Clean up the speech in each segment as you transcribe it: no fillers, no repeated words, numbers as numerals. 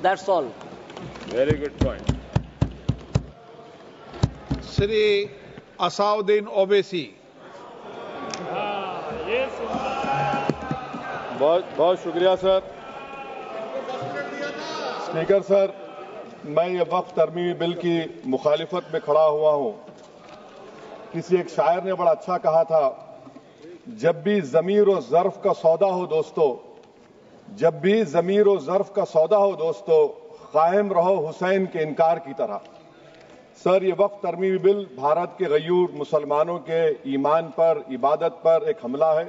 That's all. Very good point. Shri Asaduddin Owaisi. बहुत बहुत शुक्रिया सर। स्पीकर सर, मैं ये वक्फ तरमीमी बिल की मुखालिफत में खड़ा हुआ हूं। किसी एक शायर ने बड़ा अच्छा कहा था, जब भी ज़मीर और ज़र्फ का सौदा हो दोस्तों, जब भी ज़मीर और ज़र्फ का सौदा हो दोस्तों, कायम रहो हुसैन के इनकार की तरह। सर, ये वक्फ तरमीमी बिल भारत के गयूर मुसलमानों के ईमान पर, इबादत पर एक हमला है।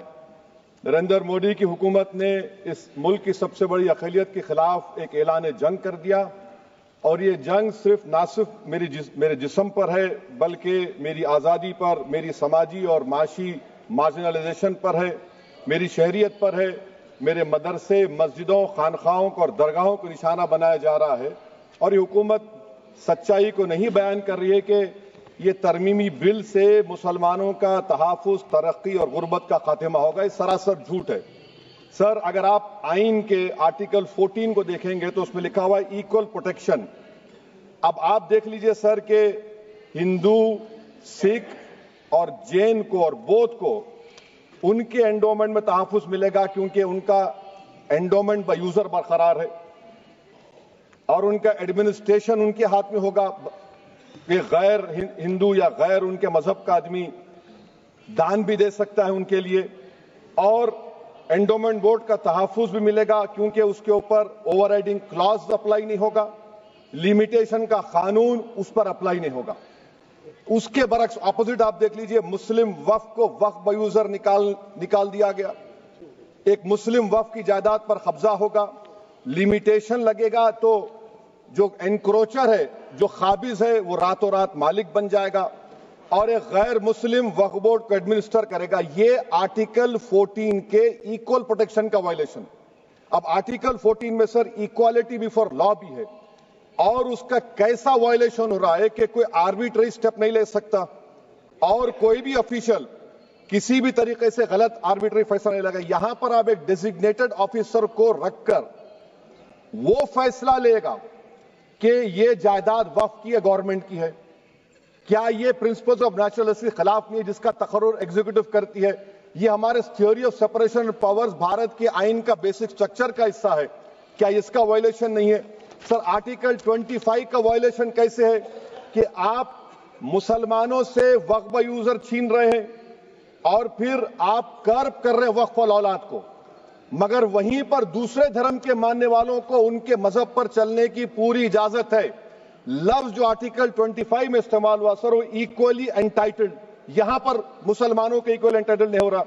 नरेंद्र मोदी की हुकूमत ने इस मुल्क की सबसे बड़ी अक़लियत के खिलाफ एक ऐलान जंग कर दिया, और ये जंग ना सिर्फ मेरे जिस्म पर है, बल्कि मेरी आज़ादी पर, मेरी समाजी और माशी मार्जिनलाइजेशन पर है, मेरी शहरियत पर है, मेरे मदरसे, मस्जिदों, खानखाहों को और दरगाहों को निशाना बनाया जा रहा है। और ये हुकूमत सच्चाई को नहीं बयान कर रही है कि ये तरमीमी बिल से मुसलमानों का तहफ़्फ़ुज़, तरक्की और गुर्बत का खात्मा होगा। ये सरासर झूठ है। सर, अगर आप आइन के आर्टिकल 14 को देखेंगे तो उसमें लिखा हुआ है इक्वल प्रोटेक्शन। अब आप देख लीजिए सर कि हिंदू, सिख और जैन को और बौद्ध को उनके एंडोमेंट में तहफ़्फ़ुज़ मिलेगा, क्योंकि उनका एंडोमेंट बाय यूजर बरकरार है और उनका एडमिनिस्ट्रेशन उनके हाथ में होगा कि गैर हिंदू या गैर उनके मजहब का आदमी दान भी दे सकता है उनके लिए, और एंडोमेंट बोर्ड का तहफ़्फ़ुज़ भी मिलेगा, क्योंकि उसके ऊपर ओवरराइडिंग क्लॉज अप्लाई नहीं होगा, लिमिटेशन का कानून उस पर अप्लाई नहीं होगा। उसके बरक्स ऑपोजिट आप देख लीजिए, मुस्लिम वक्फ को वक्फ बाय यूजर निकाल दिया गया। एक मुस्लिम वक्फ की जायदाद पर कब्जा होगा, लिमिटेशन लगेगा तो जो एनक्रोचर है, जो खाबिज है, वो रातों रात मालिक बन जाएगा और एक गैर मुस्लिम वक्फ बोर्ड को एडमिनिस्टर करेगा। ये आर्टिकल 14 के इक्वल प्रोटेक्शन का वायलेशन। अब आर्टिकल 14 में सर इक्वालिटी बिफोर लॉ भी है, और उसका कैसा वायलेशन हो रहा है कि कोई आर्बिट्ररी स्टेप नहीं ले सकता और कोई भी ऑफिशियल किसी भी तरीके से गलत आर्बिट्ररी फैसला नहीं लेगा। यहां पर आप एक डेजिग्नेटेड ऑफिसर को रखकर वो फैसला लेगा कि ये जायदाद वक्फ की है, गवर्नमेंट की है। क्या ये प्रिंसिपल्स ऑफ नेचुरलिटी के खिलाफ नहीं है, जिसका तकर्रुर एग्जीक्यूटिव करती है? ये हमारे theory of separation of powers, Bharat के आइन का बेसिक स्ट्रक्चर का हिस्सा है। क्या इसका वायलेशन नहीं है? सर, आर्टिकल 25 का वायलेशन कैसे है कि आप मुसलमानों से वक्फ बाय यूजर छीन रहे हैं और फिर आप कर्ब कर रहे हैं वक्फ वाल औलाद को, मगर वहीं पर दूसरे धर्म के मानने वालों को उनके मजहब पर चलने की पूरी इजाजत है। लफ्ज जो आर्टिकल 25 में इस्तेमाल हुआ सर, वो इक्वली एंटाइटल्ड, यहां पर मुसलमानों के इक्वल एंटाइटल्ड नहीं हो रहा।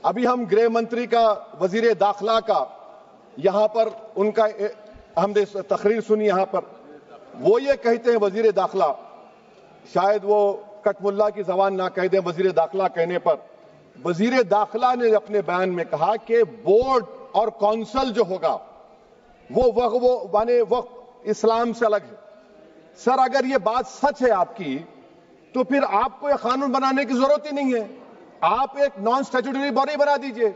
अभी हम गृह मंत्री का, वजीर दाखिला का यहां पर उनका हमने तकरीर सुनी, यहां पर वो ये कहते हैं, वजीर दाखिला, शायद वो कटमुल्ला की जबान ना कह दें, वजीर दाखिला कहने पर वजीर दाखिला ने अपने बयान में कहा कि बोर्ड और काउंसिल जो होगा वो माने वक्फ इस्लाम से अलग है। सर, अगर ये बात सच है आपकी, तो फिर आपको यह कानून बनाने की जरूरत ही नहीं है। आप एक नॉन स्टैट्यूटरी बॉडी बना दीजिए।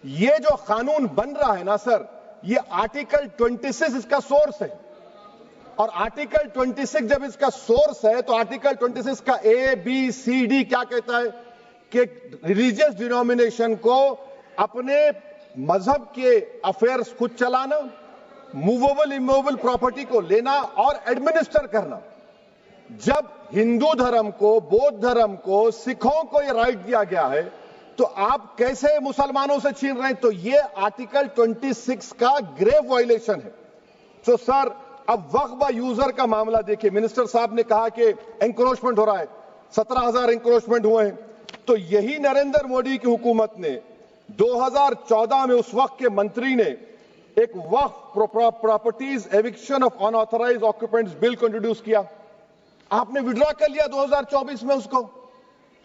ये जो कानून बन रहा है ना सर, ये आर्टिकल 26 इसका सोर्स है, और आर्टिकल 26 जब इसका सोर्स है तो आर्टिकल 26 का ABCD क्या कहता है कि रिलीजियस डिनोमिनेशन को अपने मजहब के अफेयर्स खुद चलाना, मूवेबल इमूवेबल प्रॉपर्टी को लेना और एडमिनिस्टर करना। जब हिंदू धर्म को, बौद्ध धर्म को, सिखों को यह राइट दिया गया है, तो आप कैसे मुसलमानों से छीन रहे हैं? तो यह आर्टिकल 26 का ग्रेव वायलेशन है। तो सर, अब वक्फ बाय यूजर का मामला देखिए, मिनिस्टर साहब ने कहा कि एंक्रोचमेंट हो रहा है, 17,000 एंक्रोचमेंट हुए हैं। तो यही नरेंद्र मोदी की हुकूमत ने 2014 में उस वक्त के मंत्री ने एक Waqf properties eviction of unauthorised occupants bill को इंट्रोड्यूस किया। आपने विड्रॉ कर लिया 2024 में उसको।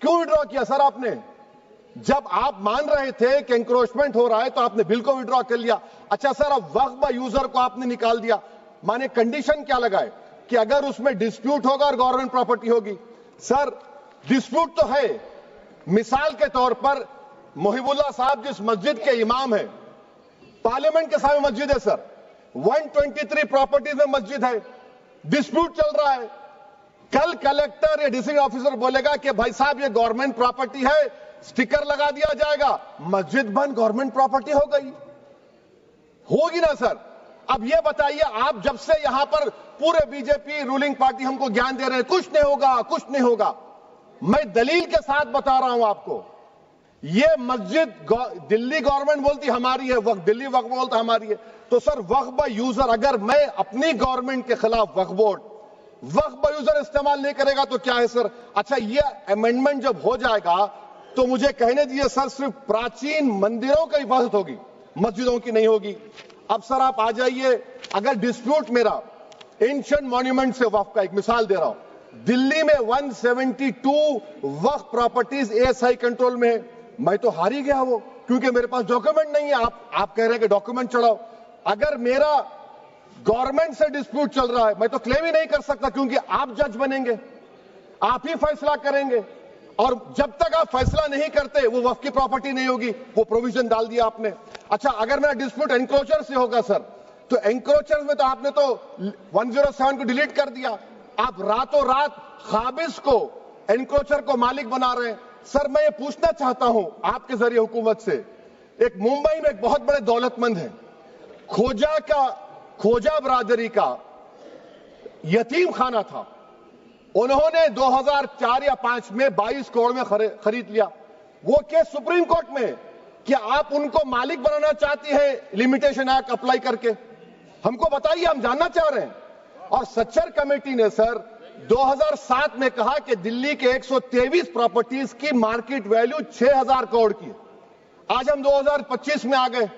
क्यों विड्रॉ किया सर आपने? जब आप मान रहे थे कि एंक्रोचमेंट हो रहा है तो आपने बिल को विड्रॉ कर लिया। अच्छा सर, अब वक्फ बाय यूजर को आपने निकाल दिया, माने कंडीशन क्या लगाए कि अगर उसमें डिस्प्यूट होगा और गवर्नमेंट प्रॉपर्टी होगी। सर, डिस्प्यूट तो है। मिसाल के तौर पर मोहिबुल्लाह साहब जिस मस्जिद के इमाम हैं, पार्लियामेंट के सामने मस्जिद है सर, 123 प्रॉपर्टीज में मस्जिद है, डिस्प्यूट चल रहा है। कल कलेक्टर या डिस्ट्रिक्ट ऑफिसर बोलेगा कि भाई साहब ये गवर्नमेंट प्रॉपर्टी है, स्टिकर लगा दिया जाएगा, मस्जिद बंद, गवर्नमेंट प्रॉपर्टी हो गई, होगी ना सर। अब ये बताइए, आप जब से यहां पर पूरे बीजेपी रूलिंग पार्टी हमको ज्ञान दे रहे हैं कुछ नहीं होगा, कुछ नहीं होगा, मैं दलील के साथ बता रहा हूं आपको। ये मस्जिद दिल्ली गवर्नमेंट बोलती हमारी है, वक्फ दिल्ली वक्फ बोलता हमारी है, तो सर वक्फ बाय यूजर, अगर मैं अपनी गवर्नमेंट के खिलाफ वक्फ बोर्ड वक्फ बाय यूजर इस्तेमाल नहीं करेगा तो क्या है सर। अच्छा, ये अमेंडमेंट जब हो जाएगा तो मुझे कहने दीजिए सर, सिर्फ प्राचीन मंदिरों की हिफाजत होगी, मस्जिदों की नहीं होगी। अब सर आप आ जाइए, अगर डिस्प्यूट मेरा एंशिएंट मॉन्यूमेंट से वक्फ का, एक मिसाल दे रहा हूं, दिल्ली में 172 वक्फ प्रॉपर्टीज एएसआई कंट्रोल में है, मैं तो हार ही गया वो, क्योंकि मेरे पास डॉक्यूमेंट नहीं है। आप कह रहे हैं कि डॉक्यूमेंट चढ़ाओ, अगर मेरा गवर्नमेंट से डिस्प्यूट चल रहा है मैं तो क्लेम ही नहीं कर सकता, क्योंकि आप जज बनेंगे, आप ही फैसला करेंगे, और जब तक आप फैसला नहीं करते वो वक्फ की प्रॉपर्टी नहीं होगी, वो प्रोविजन डाल दिया आपने। अच्छा, अगर मेरा डिस्प्यूट एनक्रोचर से होगा सर, तो एनक्रोचर में तो आपने तो 107 को डिलीट कर दिया, आप रातों रात खाबिज को, एनक्रोचर को मालिक बना रहे हैं। सर मैं ये पूछना चाहता हूं आपके जरिए हुकूमत से, एक मुंबई में एक बहुत बड़े दौलतमंद है, खोजा बरादरी का यतीम खाना था, उन्होंने 2004 या 5 में 22 करोड़ में खरीद लिया। वो केस सुप्रीम कोर्ट में, क्या आप उनको मालिक बनाना चाहती है लिमिटेशन एक्ट अप्लाई करके? हमको बताइए, हम जानना चाह रहे हैं। और सच्चर कमेटी ने सर 2007 में कहा कि दिल्ली के 123 प्रॉपर्टीज की मार्केट वैल्यू 6000 करोड़ की। आज हम 2025 में आ गए,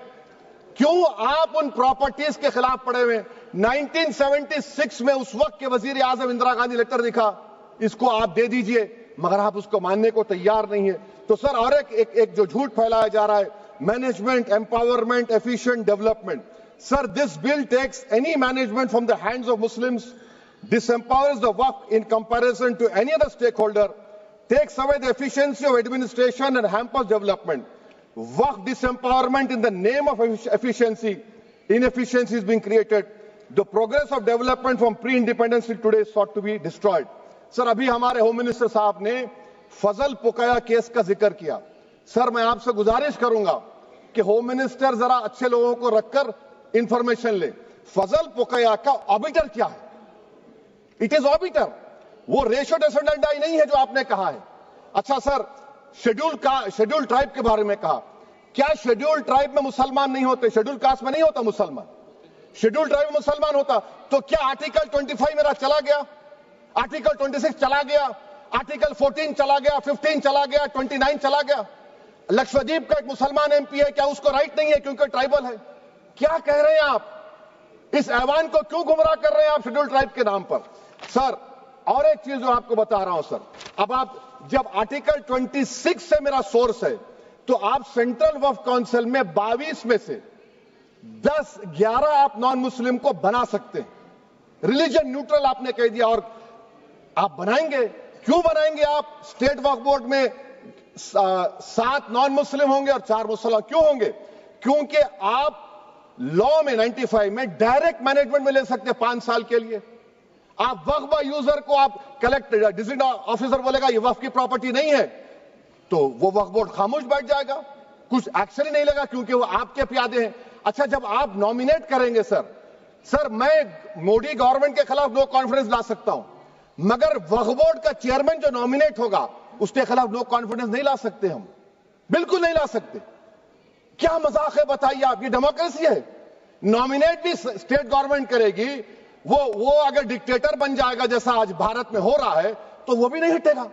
क्यों आप उन प्रॉपर्टीज के खिलाफ पड़े हुए? 1976 में उस वक्त के वजीर आजम इंदिरा गांधी लेटर लिखा, इसको आप दे दीजिए, मगर आप उसको मानने को तैयार नहीं है। तो सर और एक जो झूठ फैलाया जा रहा है, management empowerment efficient development, sir this bill takes any management from the hands of Muslims, disempowers the waqf in comparison to any other stakeholder, takes away the efficiency of administration and hampers development. Waqf disempowerment in the name of efficiency, inefficiency is being created. The progress of development from pre-independence till today is sought to be destroyed. Sir अभी हमारे home minister साहब ने फजल पुकाया case का जिक्र किया। Sir मैं आपसे गुजारिश करूंगा कि होम मिनिस्टर जरा अच्छे लोगों को रखकर इंफॉर्मेशन ले, फजल पुकाया का ऑबिटर क्या है? इट इज ऑबिटर, वो रेशियो डिसेंडेंटाई नहीं है जो आपने कहा है। अच्छा सर, शेड्यूल ट्राइब के बारे में कहा, क्या शेड्यूल ट्राइब में मुसलमान नहीं होते? शेड्यूल कास्ट में नहीं होता मुसलमान, शेड्यूल ट्राइब में मुसलमान होता तो क्या आर्टिकल 25 मेरा चला गया, आर्टिकल 26 चला गया, आर्टिकल 14 चला गया, 15 चला गया, 29 चला गया? लक्षद्वीप का एक मुसलमान एमपी है, क्या उसको राइट नहीं है क्योंकि ट्राइबल है? क्या कह रहे हैं आप? इस ऐवान को क्यों गुमराह कर रहे हैं आप शेड्यूल ट्राइब के नाम पर? सर और एक चीज जो आपको बता रहा हूं सर, अब आप जब आर्टिकल 26 से मेरा सोर्स है, तो आप सेंट्रल वक्फ काउंसिल में 22 में से 10-11 आप नॉन मुस्लिम को बना सकते हैं, रिलीजन न्यूट्रल आपने कह दिया, और आप बनाएंगे, क्यों बनाएंगे आप? स्टेट वक्फ बोर्ड में 7 नॉन मुस्लिम होंगे और 4 मुसलमान, क्यों होंगे? क्योंकि आप लॉ में 95 में डायरेक्ट मैनेजमेंट में ले सकते हैं 5 साल के लिए। आप वक्फ बाय यूजर को आप कलेक्टर डिस्ट्रिक्ट ऑफिसर बोलेगा ये वक्फ की प्रॉपर्टी नहीं है, तो वो वक्फ बोर्ड खामोश बैठ जाएगा, कुछ एक्शन ही नहीं लेगा, क्योंकि वो आपके प्यादे हैं। अच्छा, जब आप नॉमिनेट करेंगे सर मैं मोदी गवर्नमेंट के खिलाफ नो कॉन्फिडेंस ला सकता हूं, मगर वक्फ बोर्ड का चेयरमैन जो नॉमिनेट होगा उसके खिलाफ नो कॉन्फिडेंस नहीं ला सकते, हम बिल्कुल नहीं ला सकते। क्या मजाक है बताइए आप? ये डेमोक्रेसी है? नॉमिनेट भी स्टेट गवर्नमेंट करेगी, वो अगर डिक्टेटर बन जाएगा जैसा आज भारत में हो रहा है तो वो भी नहीं हटेगा।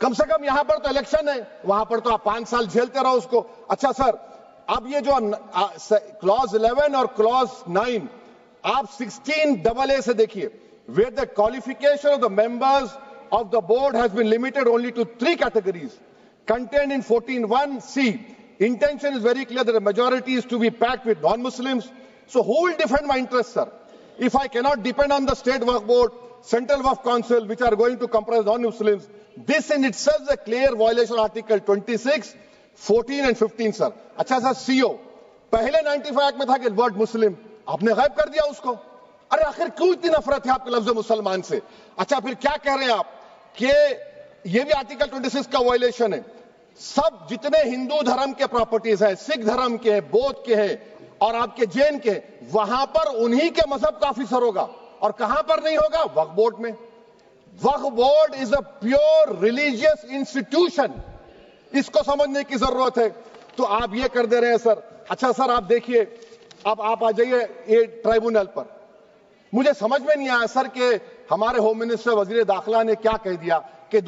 कम से कम यहां पर तो इलेक्शन है, वहां पर तो आप 5 साल झेलते रहो उसको। अच्छा सर, अब ये जो क्लॉज 11 और क्लॉज 9 आप 16AA से देखिए, where the qualification of the members of the board has been limited only to 3 categories contained in 14(1)(c). Intention is very clear that the majority is to be packed with non-Muslims. So who will defend my interests, sir? If I cannot depend on the state waqf board, central waqf council, which are going to comprise non-Muslims, this in itself is a clear violation of Article 26, 14 and 15, sir. अच्छा sir, CO पहले 95 act में था कि word मुस्लिम, आपने गायब कर दिया उसको। अरे आखिर क्यों इतनी नफरत है आपके लफ्ज मुसलमान से? अच्छा फिर क्या कह रहे हैं आप कि ये भी आर्टिकल 26 का वायलेशन है। सब जितने हिंदू धर्म के प्रॉपर्टीज है, सिख धर्म के, बौद्ध के हैं और आपके जैन के, वहां पर उन्हीं के मजहब का ऑफिसर होगा। और कहां पर नहीं होगा? वक्फ बोर्ड में। Waqf board is a pure religious institution, इसको समझने की जरूरत है। तो आप ये कर दे रहे हैं सर। अच्छा सर आप देखिए, अब आप आ जाइए ये ट्राइब्यूनल पर। मुझे समझ में नहीं आया सर कि हमारे होम मिनिस्टर वजीर दाखिला ने क्या कह दिया कि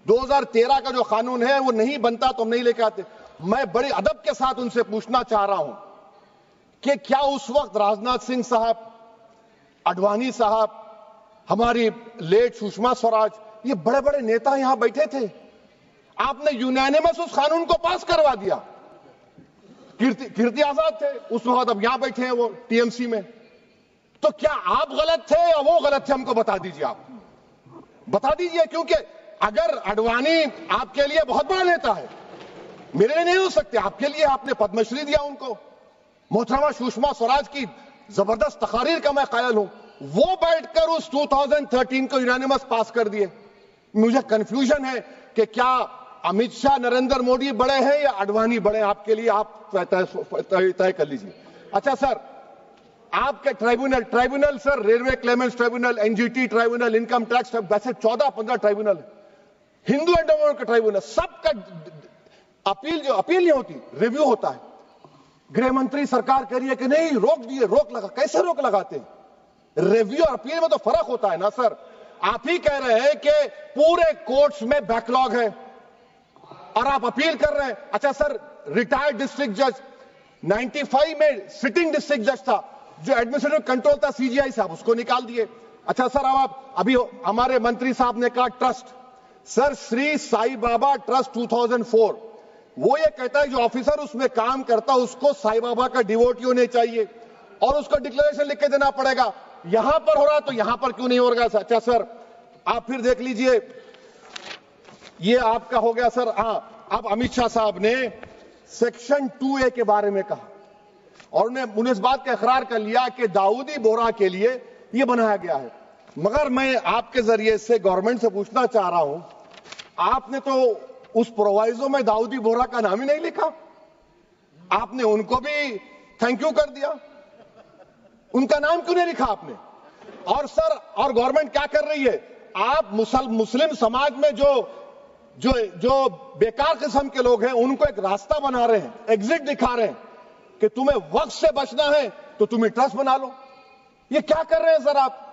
2013 का जो कानून है वो नहीं बनता तो हम नहीं लेके आते। मैं बड़े अदब के साथ उनसे पूछना चाह रहा हूं कि क्या उस वक्त राजनाथ सिंह साहब, अडवाणी साहब, हमारी लेट सुषमा स्वराज, ये बड़े बड़े नेता यहां बैठे थे? आपने यूनानिमस उस कानून को पास करवा दिया। कीर्ति आजाद थे उस वक्त, अब यहां बैठे हैं वो टीएमसी में। तो क्या आप गलत थे या वो गलत थे? हमको बता दीजिए, आप बता दीजिए। क्योंकि अगर अडवाणी आपके लिए बहुत बड़ा नेता है, मेरे लिए नहीं हो सकते, आपके लिए आपने पद्मश्री दिया उनको। मोहतरमा सुषमा स्वराज की जबरदस्त तकारीर का मैं कायल हूं। वो बैठकर उस 2013 को यूनानिमस पास कर दिए। मुझे कंफ्यूजन है कि क्या अमित शाह, नरेंद्र मोदी बड़े हैं या अडवाणी बड़े हैं? आपके लिए आप तय कर लीजिए। अच्छा सर, आपके tribunal sir, railway Clements tribunal, NGT tribunal, income tax, वैसे 14-15 ट्राइब्यूनल, हिंदू एंडोमेंट का ट्राइब्यूनल, सबका अपील नहीं होती, रिव्यू होता है। गृह मंत्री सरकार कह रही है कि नहीं रोक दिए, रोक लगा। कैसे रोक लगाते हैं? रिव्यू और अपील में तो फर्क होता है ना सर। आप ही कह रहे हैं कि पूरे कोर्ट्स में बैकलॉग है और आप अपील कर रहे हैं। अच्छा सर, रिटायर्ड डिस्ट्रिक्ट जज 95 में सिटिंग डिस्ट्रिक्ट जज था, जो एडमिनिस्ट्रेटिव कंट्रोल था सीजीआई साहब, उसको निकाल दिए। अच्छा सर, अब आप अभी हमारे मंत्री साहब ने कहा trust, sir Shri Sai Baba trust 2004, वो ये कहता है जो ऑफिसर उसमें काम करता है उसको साई बाबा का डिवोटी होने चाहिए और उसको डिक्लेरेशन लिख के देना पड़ेगा। यहां पर हो रहा तो यहां पर क्यों नहीं हो रहा? अच्छा सर, आप फिर देख लीजिए, ये आपका हो गया सर। हाँ, अब अमित शाह साहब ने सेक्शन 2A के बारे में कहा और उन्होंने इस बात का इकरार कर लिया कि दाऊदी बोहरा के लिए यह बनाया गया है। मगर मैं आपके जरिए से गवर्नमेंट से पूछना चाह रहा हूं, आपने तो उस प्रोवाइजो में दाऊदी बोहरा का नाम ही नहीं लिखा। आपने उनको भी थैंक यू कर दिया, उनका नाम क्यों नहीं लिखा आपने? और सर, और गवर्नमेंट क्या कर रही है? आप मुस्लिम समाज में जो बेकार किस्म के लोग हैं उनको एक रास्ता बना रहे हैं, एग्जिट दिखा रहे हैं कि तुम्हें वक्त से बचना है तो तुम्हें ट्रस्ट बना लो। ये क्या कर रहे हैं सर आप?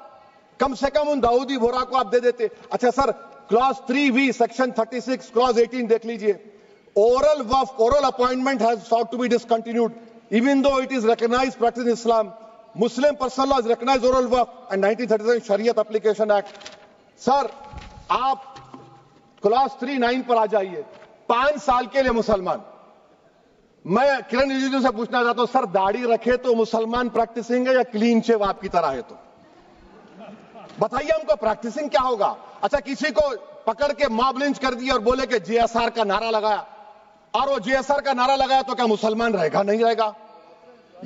कम से कम उन दाऊदी बोहरा को आप दे देते। अच्छा sir, clause 3V section 36 clause 18 देख लीजिए। Oral Waqf, oral appointment has sought to be discontinued even though it is recognized practice in Islam. Muslim personal law has recognized oral waqf and 1937 Shariat Application Act. Sir आप clause 39 पर आ जाइए। 5 साल के लिए मुसलमान। मैं किरण रिजिजू से पूछना चाहता हूं, सर दाढ़ी रखे तो मुसलमान प्रैक्टिसिंग है या क्लीन शेव आपकी तरह है? तो बताइए हमको, प्रैक्टिसिंग क्या होगा? अच्छा, किसी को पकड़ के मॉब लिंच कर दिया और बोले कि JSR का नारा लगाया, और वो JSR का नारा लगाया तो क्या मुसलमान रहेगा? नहीं रहेगा।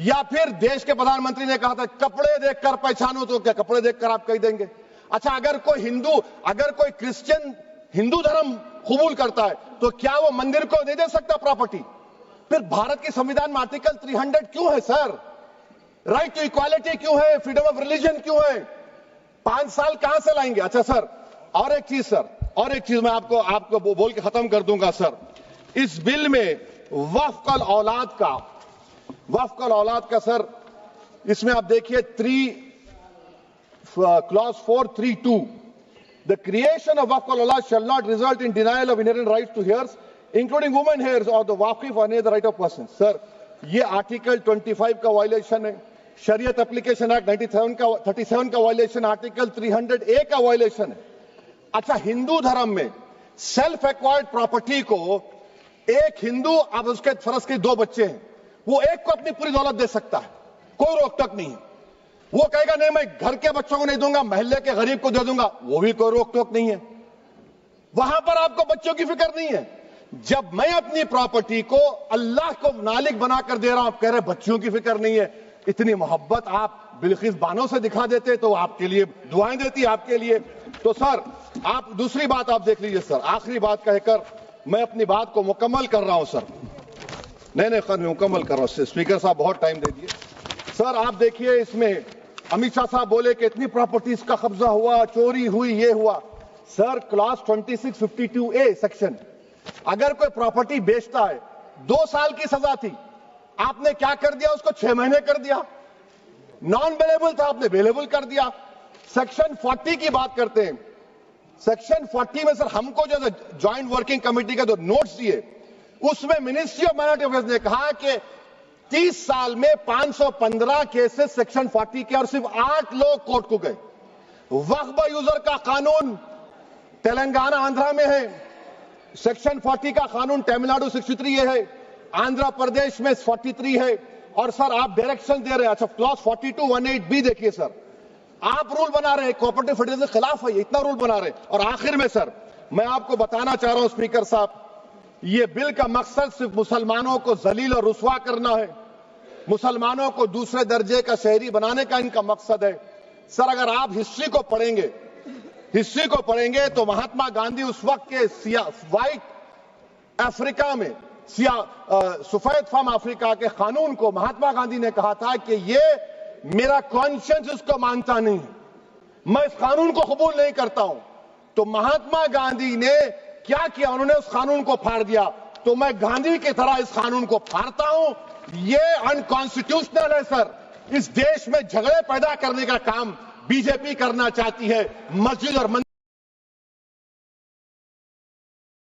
या फिर देश के प्रधानमंत्री ने कहा था कपड़े देखकर पहचानो, तो क्या कपड़े देखकर आप कह देंगे? अच्छा, अगर कोई क्रिश्चियन हिंदू धर्म कबूल करता है तो क्या वो मंदिर को दे सकता प्रॉपर्टी? फिर भारत के संविधान में आर्टिकल 300 क्यों है सर? राइट टू इक्वालिटी क्यों है? फ्रीडम ऑफ रिलीजन क्यों है? 5 साल कहां से लाएंगे? अच्छा सर, और एक चीज सर, और एक चीज मैं आपको बोल के खत्म कर दूंगा सर। इस बिल में वक्फ औलाद का सर, इसमें आप देखिए clause 432, the creation of waqf al-awlad shall not result in denial of inherent rights to heirs, including women heirs or the waqif or any other right of person. Sir, ये article 25 का violation है, शरीयत application act 37 का violation, article 300A का violation है। अच्छा, हिंदू धर्म में सेल्फ एक्वायर्ड प्रॉपर्टी को एक हिंदू, अब उसके फर्ज के 2 बच्चे हैं, वो एक को अपनी पूरी दौलत दे सकता है, कोई रोक टोक नहीं है। वो कहेगा नहीं मैं घर के बच्चों को नहीं दूंगा, मोहल्ले के गरीब को दे दूंगा, वो भी कोई रोक टोक नहीं है। वहां पर आपको बच्चों की फिक्र नहीं है। जब मैं अपनी प्रॉपर्टी को अल्लाह को मालिक बनाकर दे रहा हूं, आप कह रहे बच्चियों की फिक्र नहीं है। इतनी मोहब्बत आप बिल्किस बानो से दिखा देते तो आपके लिए दुआएं देती आपके लिए। तो सर आप दूसरी बात आप देख लीजिए सर, आखिरी बात कहकर मैं अपनी बात को मुकम्मल कर रहा हूं सर। नहीं खैर मैं मुकम्मल कर रहा हूं। स्पीकर साहब बहुत टाइम दे दिए। सर आप देखिए, इसमें अमित शाह साहब बोले कि इतनी प्रॉपर्टीज का कब्जा हुआ, चोरी हुई, ये हुआ। सर क्लास 2652A सेक्शन, अगर कोई प्रॉपर्टी बेचता है 2 साल की सजा थी, आपने क्या कर दिया, उसको 6 महीने कर दिया। नॉन बेलेबल था, आपने बेलेबल कर दिया। सेक्शन 40 की बात करते हैं। सेक्शन 40 में सर हमको जो ज्वाइंट वर्किंग कमेटी का जो नोट्स दिए, उसमें मिनिस्ट्री ऑफ माइनॉरिटी अफेयर्स ने कहा कि 30 साल में 515 केसेस सेक्शन 40 के, और सिर्फ 8 लोग कोर्ट को गए। वक्फ यूजर का कानून तेलंगाना आंध्रा में है, सेक्शन 40 का कानून तमिलनाडु 63 है, आंध्र प्रदेश में 43 है। और सर आप डायरेक्शन दे रहे हैं। अच्छा क्लॉज 4218B देखिए सर, आप रूल बना रहे हैं, कोऑपरेटिव फेडरलिज्म के खिलाफ है, इतना रूल बना रहे हैं। और आखिर में सर मैं आपको बताना चाह रहा हूं स्पीकर साहब, ये बिल का मकसद सिर्फ मुसलमानों को जलील और रुस्वा करना है, मुसलमानों को दूसरे दर्जे का शहरी बनाने का इनका मकसद है। सर अगर आप हिस्ट्री को पढ़ेंगे तो महात्मा गांधी उस वक्त के व्हाइट अफ्रीका में सफेद फार्म अफ्रीका के कानून को महात्मा गांधी ने कहा था कि ये मेरा कॉन्शियंस इसको मानता नहीं है, मैं इस कानून को कबूल नहीं करता हूं। तो महात्मा गांधी ने क्या किया, उन्होंने उस कानून को फाड़ दिया। तो मैं गांधी की तरह इस कानून को फाड़ता हूं। ये अनकॉन्स्टिट्यूशनल है सर। इस देश में झगड़े पैदा करने का काम बीजेपी करना चाहती है। मस्जिद और